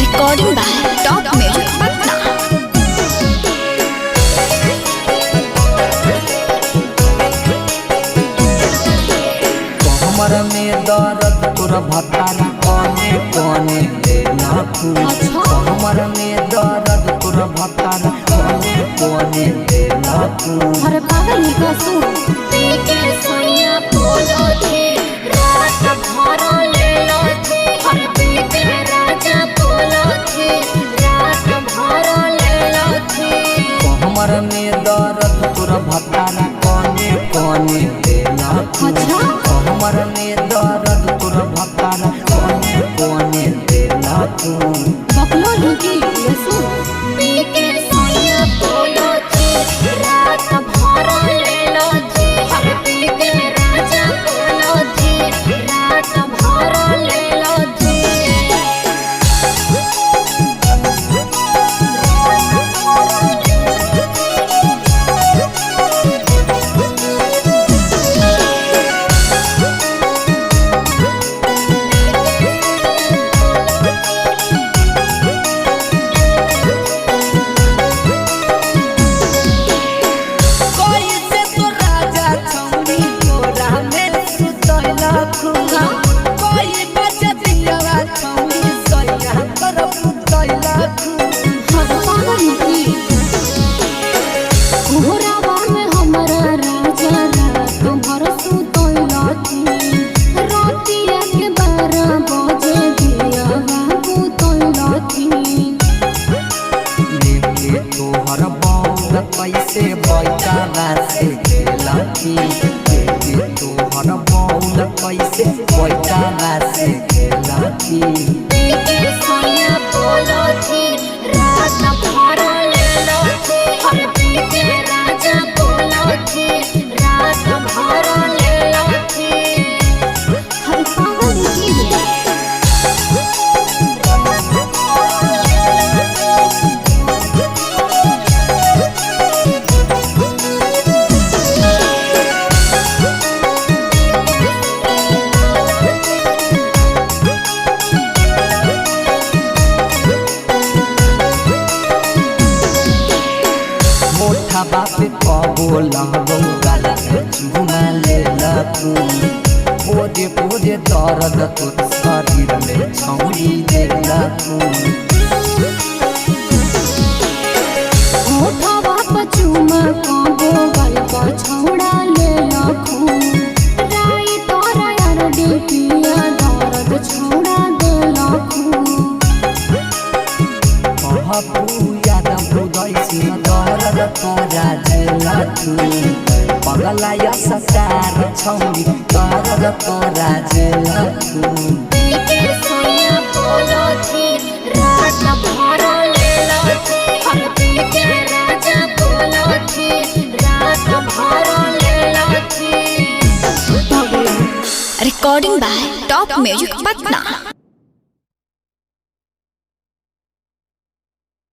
Recording by Top Music Patna। कमर में दर्द तोरा भतारा कोने कोने नाखू। कमर में दर्द तोरा भतारा कोने कोने नाखू। अरे पागल ही कसू पीके सोया बोलो थे रात भर ले लो थे। अरे पीके राजा बोलो थे रात भर ले लो थे। कमर में दर्द तोरा भतारा कोने कोने नाखू। कमर में दर्द तोरा भतारा कोने कोने नाखू। बकलो लुकी यसू पीके सोया बोलो थे रात भर ले लो थे। अरे पीके राजा बोलो थे रात भर ले लो थे। कैसे बैठा से खेलती तोहर बौल कैसे बैठा से खेलती। बाप कबो लगौ गाल चुमा ले लखू। पोजे पोजे दर्द तोर शरीर में छौरी दे लखू। ओठा बाप चुमा कबो गाल छौड़ा ले लखू। राई तोरा यार डिपिया दर्द छौड़ा दे लखू। कहबू याद बुदै से दर्द तोरा जेलखू। पगला या सकार छौरी दर्द तोरा जेलखू। पीके सोया बोलो थे रात भर ले लो थे। अरे पीके राजा बोलो थे रात भर ले लो थे। Recording by Top Music Patna।